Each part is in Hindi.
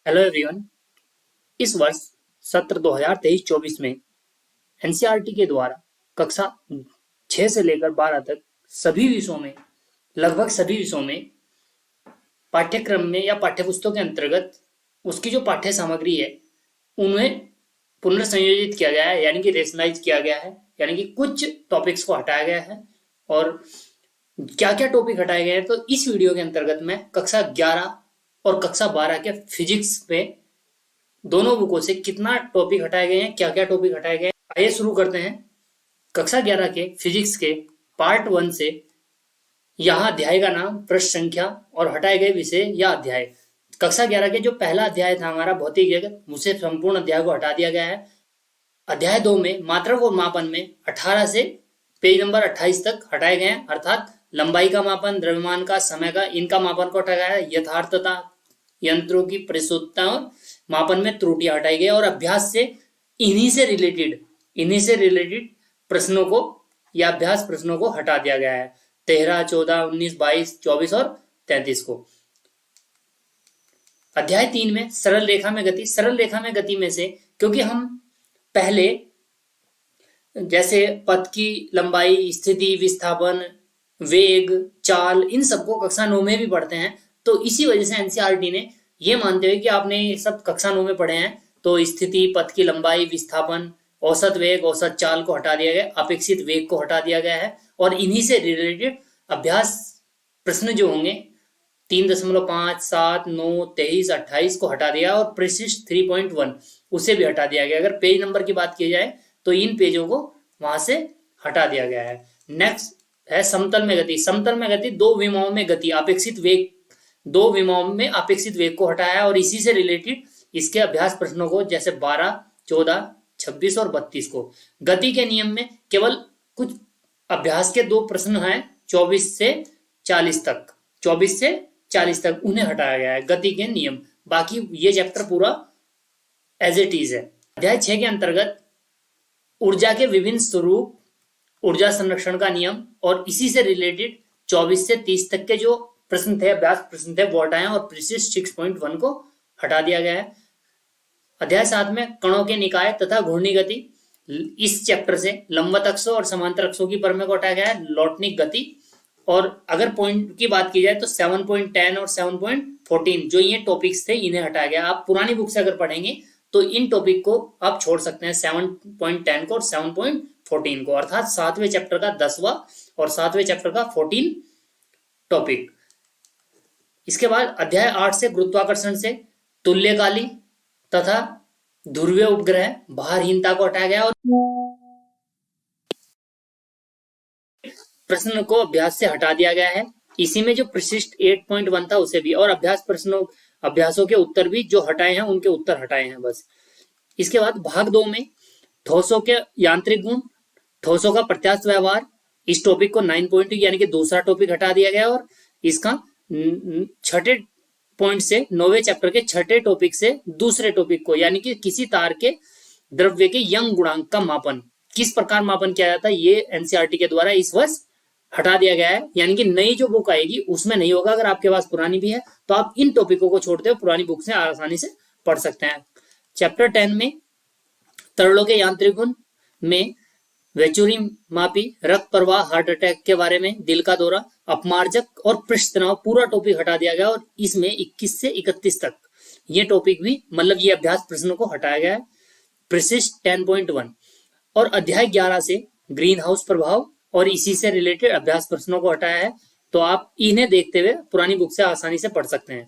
Hello everyone. इस वर्ष सत्र 2023-24 में एनसीईआरटी के द्वारा कक्षा 6 से लेकर 12 तक सभी विषयों में लगभग सभी विषयों में पाठ्यक्रम में या पाठ्यपुस्तकों के अंतर्गत उसकी जो पाठ्य सामग्री है उन्हें पुनर्संयोजित किया गया है, यानी कि रेशनलाइज किया गया है, यानी कि कुछ टॉपिक्स को हटाया गया है। और क्या क्या टॉपिक हटाए गए हैं तो इस वीडियो के अंतर्गत मैं कक्षा 11 और कक्षा 12 के फिजिक्स में दोनों बुकों से कितना टॉपिक हटाए गए हैं, क्या क्या टॉपिक हटाए गए हैं, आइए शुरू करते हैं। कक्षा 11 के फिजिक्स के पार्ट 1 से यहाँ अध्याय का नाम, पृष्ठ संख्या और हटाए गए विषय या अध्याय। कक्षा 11 के जो पहला अध्याय था हमारा भौतिक जगत, उसे संपूर्ण अध्याय को हटा दिया गया है। अध्याय 2 में मात्रक और मापन में 18 से पेज नंबर 28 तक हटाए गए हैं, अर्थात लंबाई का मापन, द्रव्यमान का, समय का, इनका मापन को हटाया गया है। यथार्थता, यंत्रों की परिशुद्धता और मापन में त्रुटियां हटाई गई और अभ्यास से इन्हीं से रिलेटेड प्रश्नों को या अभ्यास प्रश्नों को हटा दिया गया है। 13, 14, 19, 22, 24 और 33 को। अध्याय 3 में सरल रेखा में गति। सरल रेखा में गति में से क्योंकि हम पहले जैसे पथ की लंबाई, स्थिति, विस्थापन, वेग, चाल, इन सबको कक्षा 9 में भी पढ़ते हैं, तो इसी वजह से एनसीईआरटी ने ये मानते हुए कि आपने ये सब कक्षा 9 में पढ़े हैं, तो स्थिति, पथ की लंबाई, विस्थापन, औसत वेग, औसत चाल को हटा दिया गया, अपेक्षित वेग को हटा दिया गया है और इन्हीं से रिलेटेड अभ्यास प्रश्न जो होंगे 3.5, 7, 9, 23, 28 को हटा दिया और प्रिसिस्ट 3.1 उसे भी हटा दिया गया। अगर पेज नंबर की बात की जाए तो इन पेजों को वहां से हटा दिया गया है। नेक्स्ट है समतल में गति। समतल में गति दो विमाओं में गति, अपेक्षित वेग, दो विमाओं में अपेक्षित वेग को हटाया है और इसी से रिलेटेड इसके अभ्यास प्रश्नों को जैसे 12, 14, 26 और 32 को। गति के नियम में केवल कुछ अभ्यास के दो प्रश्न हैं 24 से 40 तक, 24 से 40 तक उन्हें हटाया गया है गति के नियम। बाकी ये चैप्टर पूरा एज इट इज है। अध्याय 6 के अंतर्गत ऊर्जा के विभिन्न स्वरूप, ऊर्जा संरक्षण का नियम और इसी से रिलेटेड 24 से 30 तक के जो प्रश्न थे, अभ्यास प्रश्न थे, वो हटाए और प्रिसिस 6.1 को हटा दिया गया है। अध्याय 7 में कणों के निकाय तथा घूर्णी गति। इस चैप्टर से लंबवत अक्षों और समांतर अक्षों की परमें को हटाया गया है, लॉटनिक गति। और अगर पॉइंट की बात की जाए तो 7.10 और 7.14 जो ये टॉपिक्स थे इन्हें हटाया गया। आप पुरानी बुक से अगर पढ़ेंगे तो इन टॉपिक को आप छोड़ सकते हैं, 7.10 को और 7.14 को, अर्थात 7वें चैप्टर का 10वां और 7वें चैप्टर का 14 टॉपिक। इसके बाद अध्याय 8 से गुरुत्वाकर्षण से तुल्यकाली तथा ध्रुवीय उपग्रह भारहीनता को हटाया गया और प्रश्न को अभ्यास से हटा दिया गया है। इसी में जो प्रशिष्ट 8.1 था उसे भी, और अभ्यासों के उत्तर भी जो हटाए हैं उनके उत्तर हटाए हैं बस। इसके बाद भाग 2 में ठोसों के यांत्रिक गुण, ठोसों का प्रत्यास्थ व्यवहार, इस टॉपिक को 9.2 यानी कि दूसरा टॉपिक हटा दिया गया और इसका 6ठे पॉइंट से 9वें चैप्टर के 6ठे टॉपिक से दूसरे टॉपिक को, यानी कि किसी तार के द्रव्य के यंग गुणांक का मापन, किस प्रकार मापन किया जाता है, ये एनसीईआरटी के द्वारा इस वर्ष हटा दिया गया है। यानी कि नई जो बुक आएगी उसमें नहीं होगा। अगर आपके पास पुरानी भी है तो आप इन टॉपिकों को छोड़ते हो पुरानी बुक से आसानी से पढ़ सकते हैं। चैप्टर 10 में तरलों के यांत्रिक गुण में वेचुरी मापी, रक्त प्रवाह, हार्ट अटैक के बारे में, दिल का दौरा, अपमार्जक और पृष्ठ तनाव, पूरा टॉपिक हटा दिया गया और इसमें 21 से 31 तक ये टॉपिक भी, मतलब ये अभ्यास प्रश्नों को हटाया गया है, प्रिसिस्ट 10.1। और अध्याय 11 से ग्रीन हाउस प्रभाव और इसी से रिलेटेड अभ्यास प्रश्नों को हटाया है, तो आप इन्हें देखते हुए पुरानी बुक से आसानी से पढ़ सकते हैं।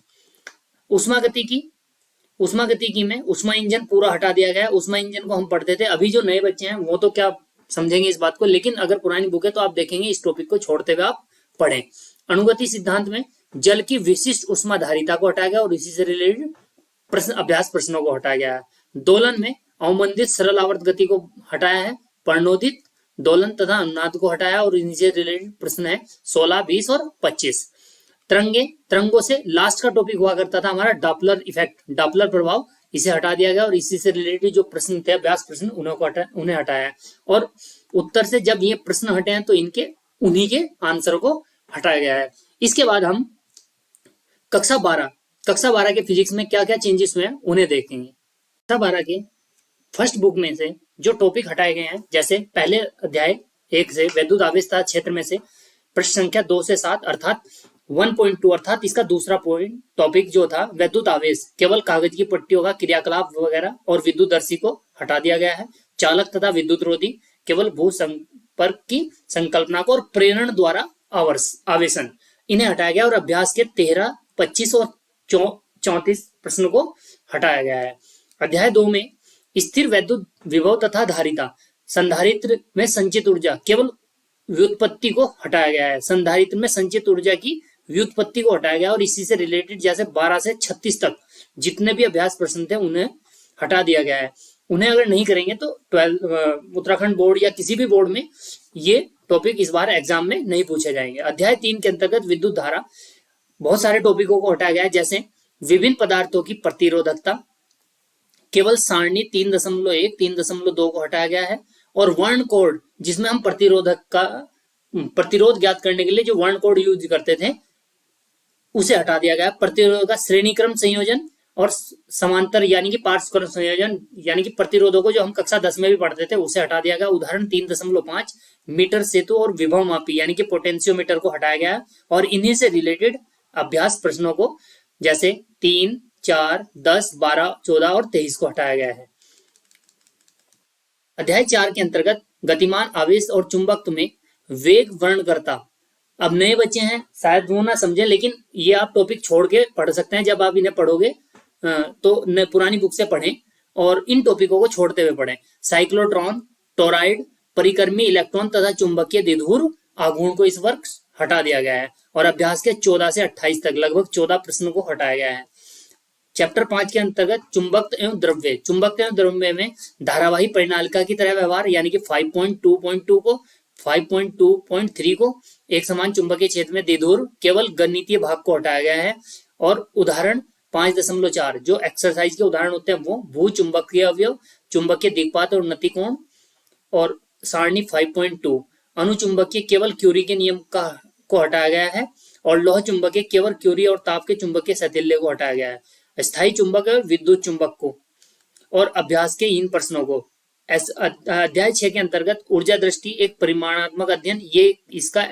उष्मा गतिकी में उष्मा इंजन पूरा हटा दिया गया है। उष्मा इंजन को हम पढ़ते थे, अभी जो नए बच्चे हैं वो तो क्या समझेंगे इस बात को, लेकिन अगर पुरानी बुक है तो आप देखेंगे इस टॉपिक को छोड़ते हुए आप पढ़ें। अणुगति सिद्धांत में जल की विशिष्ट उष्माधारिता को हटाया गया और इसी से रिलेटेड अभ्यास प्रश्नों को हटाया गया है। दोलन में अवमंदित सरल आवर्त गति को हटाया है, प्रणोदित दोलन तथा अनुनाद को हटाया और इनसे रिलेटेड प्रश्न है 16, 20 और 25। तरंगों से लास्ट का टॉपिक हुआ करता था हमारा डॉपलर इफेक्ट, डॉपलर प्रभाव, इसे हटा दिया गया और इसी से रिलेटेड जो प्रश्न थे, अभ्यास प्रश्न, उन्हें हटाया है। और उत्तर से जब ये प्रश्न हटे हैं तो उन्हीं के आंसर को हटाया गया है। इसके बाद हम कक्षा 12 कक्षा 12 के फिजिक्स में क्या क्या चेंजेस हुए हैं उन्हें देखेंगे। कक्षा 12 के फर्स्ट बुक में से जो टॉपिक हटाए गए हैं, जैसे पहले अध्याय 1 से वैद्युत आवेश क्षेत्र में से प्रश्न संख्या 2 से 7 अर्थात 1.2 अर्थात इसका दूसरा पॉइंट टॉपिक जो था वैद्युत आवेश, केवल कागज की पट्टियों का क्रियाकलाप वगैरह और विद्युतदर्शी को हटा दिया गया है। चालक तथा विद्युत रोधी, केवल भू संपर्क की संकल्पना को और प्रेरण द्वारा आवेशन, इन्हें हटाया गया और अभ्यास के 13, 25 और 34 प्रश्न को हटाया गया है। अध्याय 2 में स्थिर वैद्युत विभव तथा धारिता, संधारित्र में संचित ऊर्जा, केवल व्युत्पत्ति को हटाया गया है। संधारित्र में संचित ऊर्जा की व्युत्पत्ति को हटाया गया और इसी से रिलेटेड जैसे 12 से 36 तक जितने भी अभ्यास प्रश्न थे उन्हें हटा दिया गया है। उन्हें अगर नहीं करेंगे तो 12 उत्तराखंड बोर्ड या किसी भी बोर्ड में ये टॉपिक इस बार एग्जाम में नहीं पूछे जाएंगे। अध्याय 3 के अंतर्गत विद्युत धारा, बहुत सारे टॉपिकों को हटाया गया है, जैसे विभिन्न पदार्थों की प्रतिरोधकता, केवल सारणी 3.1, 3.2 को हटाया गया है और वर्ण कोड, जिसमें हम प्रतिरोध ज्ञात करने के लिए जो वर्ण कोड यूज करते थे उसे हटा दिया गया। प्रतिरोध का श्रेणी क्रम संयोजन और समांतर यानी कि पार्श्व क्रम संयोजन यानी कि प्रतिरोधों को जो हम कक्षा 10 में भी पढ़ते थे उसे हटा दिया गया। उदाहरण 3.5 मीटर सेतु और विभव मापी यानी कि पोटेंशियोमीटर को हटाया गया और इन्हीं से रिलेटेड अभ्यास प्रश्नों को जैसे 3, 4, 10, 12, 14 और 23 को हटाया गया है। अध्याय 4 के अंतर्गत गतिमान आवेश और चुंबकत्व में वेग वर्णनकर्ता, अब नए बच्चे हैं शायद वो ना समझे, लेकिन ये आप टॉपिक छोड़ के पढ़ सकते हैं। जब आप इन्हें पढ़ोगे तो पुरानी बुक से पढ़ें और इन टॉपिकों को छोड़ते हुए पढ़ें। साइक्लोट्रॉन, टोरॉइड, परिक्रमी इलेक्ट्रॉन तथा चुंबकीय द्विध्रुव आघूर्ण को इस वर्ष हटा दिया गया है और अभ्यास के 14 से 28 तक लगभग 14 प्रश्नों को हटाया गया है। चैप्टर 5 के अंतर्गत चुंबकत्व एवं द्रव्य, चुंबकत्व एवं द्रव्य में धारावाही परिनालिका की तरह व्यवहार यानी कि 5.2.2 को 5.2.3 को एक समान चुंबकीय क्षेत्र में द्विध्रुव, केवल गणितीय भाग को हटाया गया है और उदाहरण 5.4 जो एक्सरसाइज के उदाहरण होते हैं वो भू चुंबकीय अवयव, चुंबकीय दिक्पात और नति कोण, और सारणी 5.2 अनुचुंबकीय, केवल क्यूरी के नियम को हटाया गया है और लौह चुंबकीय, केवल क्यूरी और ताप के चुंबकीय सैथिल्य को हटाया गया है। स्थायी चुंबक और विद्युत चुंबक को और अभ्यास के इन प्रश्नों को। अध्याय 6 के अंतर्गत ऊर्जा दृष्टि एक परिमाणात्मक अध्ययन, ये इसका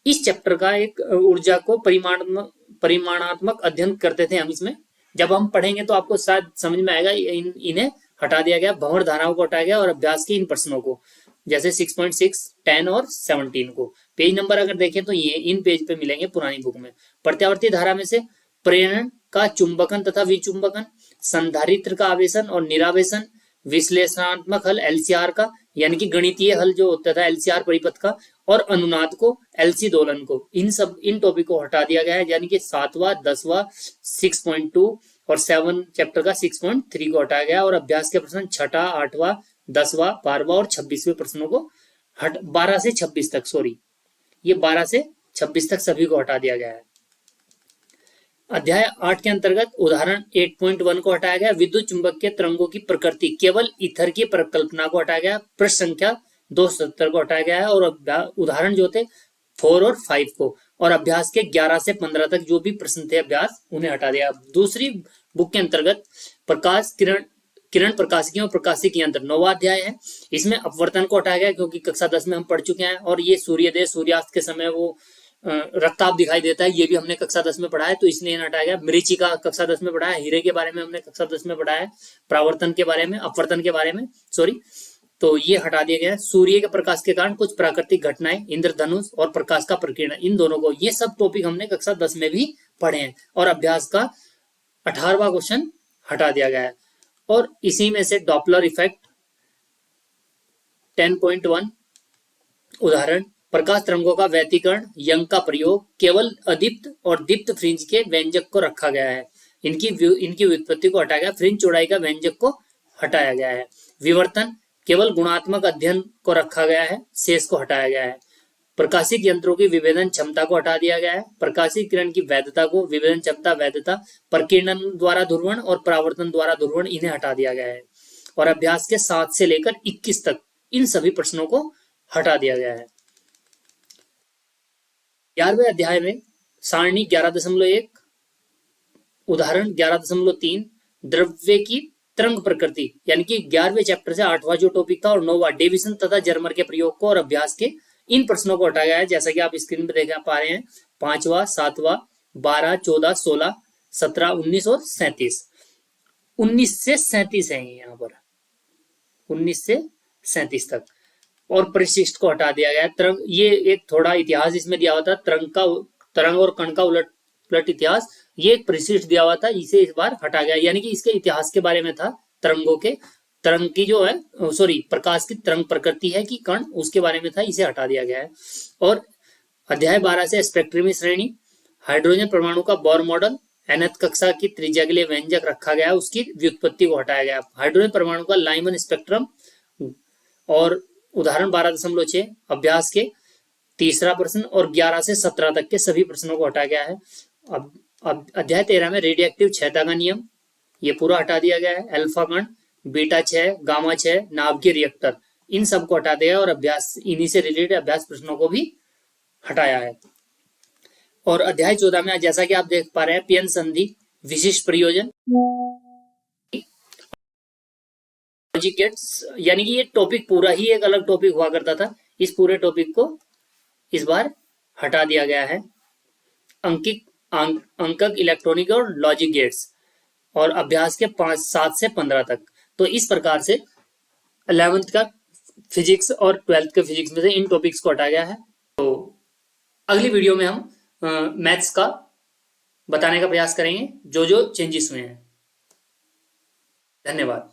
इस चैप्टर का एक ऊर्जा को परिमाणात्मक अध्ययन करते थे हम इसमें। जब हम पढ़ेंगे तो आपको शायद समझ में आएगा। इन्हें हटा दिया गया, भंवर धाराओं को हटाया गया और अभ्यास के इन प्रश्नों को जैसे 6.6, 10 और 17 को। पेज नंबर अगर देखें तो ये इन पेज पे मिलेंगे पुरानी बुक में। प्रत्यावर्ती धारा में से प्रेरण का चुंबकन तथा विचुंबकन, संधारित्र का आवेशन और निरावेशन, विश्लेषणात्मक हल एलसीआर का यानी कि गणितीय हल जो होता था एलसीआर परिपथ का, और अनुनाद को, एलसी दोलन को, इन टॉपिक को हटा दिया गया है यानी कि 7वां, 10वां, 6.2 और 7 चैप्टर का 6.3 को हटाया गया और अभ्यास के प्रश्न 6वां, 8वां, 10वां, 12वां और 26वें प्रश्नों को 12 से 26 तक, सॉरी ये 12 से 26 तक सभी को हटा दिया गया है। अध्याय 8 के अंतर्गत उदाहरण 8.1 को हटाया गया। विद्युत चुंबकीय तरंगों की प्रकृति, केवल ईथर की परिकल्पना को हटाया गया। प्रश्न संख्या 270 को हटाया गया है और उदाहरण जो थे 4 और 5 को, और अभ्यास के 11 से 15 तक जो भी प्रश्न थे अभ्यास उन्हें हटा दिया। दूसरी बुक के अंतर्गत प्रकाश किरण प्रकाशिकी और प्रकाशिक यंत्र 9वां अध्याय है। इसमें अपवर्तन को हटाया गया क्योंकि कक्षा 10 में हम पढ़ चुके हैं और ये सूर्योदय सूर्यास्त के समय वो रक्ताभ दिखाई देता है, ये भी हमने कक्षा 10 में पढ़ा है तो इसलिए हटाया गया। मरीचिका कक्षा 10 में पढ़ा है, हीरे के बारे में हमने कक्षा 10 में पढ़ा है, परावर्तन के बारे में, अपवर्तन के बारे में, सॉरी, तो ये हटा दिया गया। सूर्य के प्रकाश के कारण कुछ प्राकृतिक घटनाएं, इंद्रधनुष और प्रकाश का प्रकीर्णन, इन दोनों को, ये सब टॉपिक हमने कक्षा 10 में भी पढ़े हैं और अभ्यास का 18वां क्वेश्चन हटा दिया गया है। और इसी में से डॉपलर इफेक्ट 10.1 उदाहरण प्रकाश तरंगों का व्यतिकरण, यंग का प्रयोग, केवल अदीप्त और दीप्त फ्रिंज के व्यंजक को रखा गया है, इनकी व्युत्पत्ति को हटाया गया। फ्रिंज चौड़ाई का व्यंजक को हटाया गया है। विवर्तन, केवल गुणात्मक अध्ययन को रखा गया है, शेष को हटाया गया है। प्रकाशिक यंत्रों की विभेदन क्षमता को हटा दिया गया है। प्रकाशिक किरण की वैधता को, विभेदन क्षमता, वैधता, प्रकीर्णन द्वारा ध्रुवण और परावर्तन द्वारा ध्रुवण, इन्हें हटा दिया गया है। और अभ्यास के 7 से लेकर 21 तक इन सभी प्रश्नों को हटा दिया गया है। 11वें अध्याय में सारणी 11.1 उदाहरण 11.3 द्रव्य की तरंग प्रकृति, यानी कि 11वें चैप्टर से 8वां जो टॉपिक था और 9वां डेविसन तथा जर्मर के प्रयोग को और अभ्यास के इन प्रश्नों को हटाया गया है, जैसा कि आप स्क्रीन पर देख पा रहे हैं। 5वां, 7वां, 12, 14, 16, 17, 19 और 37। 19 से 37 है यहाँ पर, 19 से 37 तक। और परिशिष्ट को हटा दिया गया है। तरंग, ये एक थोड़ा इतिहास इसमें दिया हुआ था, तरंग और कण का उलट पुलट इतिहास, ये एक परिशिष्ट दिया हुआ था, इसे इस बार हटा गया, यानी कि इसके इतिहास के बारे में था, तरंगों के, तरंग की जो है, सॉरी, प्रकाश की तरंग प्रकृति है कि कण, उसके बारे में था, इसे हटा दिया गया है। और अध्याय 12 से स्पेक्ट्रमी श्रेणी, हाइड्रोजन परमाणु का बोर मॉडल, nth कक्षा की त्रिज्या के लिए व्यंजक रखा गया, उसकी व्युत्पत्ति को हटाया गया। हाइड्रोजन परमाणु का लाइमन स्पेक्ट्रम और उदाहरण 12.6 अभ्यास के तीसरा प्रश्न और 11 से 17 तक के सभी प्रश्नों को हटाया गया है। अब अध्याय 13 में रेडियोएक्टिव क्षयता का नियम, ये पूरा हटा दिया गया है। अल्फा कण, बीटा 6, गामा 6, नाभिकीय रिएक्टर, इन सब को हटा दिया और अभ्यास, इन्हीं से रिलेटेड अभ्यास प्रश्नों को भी हटाया है। और अध्याय 14 में जैसा कि आप देख पा रहे हैं, पीएन संधि, विशिष्ट प्रयोजन, यानी कि ये टॉपिक पूरा ही एक अलग टॉपिक हुआ करता था, इस पूरे टॉपिक को इस बार हटा दिया गया है। अंकक इलेक्ट्रॉनिक और लॉजिक गेट्स, और अभ्यास के 7 से 15 तक। तो इस प्रकार से 11th का फिजिक्स और 12th के फिजिक्स में से इन टॉपिक्स को हटाया गया है। तो अगली वीडियो में हम मैथ्स का बताने का प्रयास करेंगे जो जो चेंजेस हुए हैं। धन्यवाद।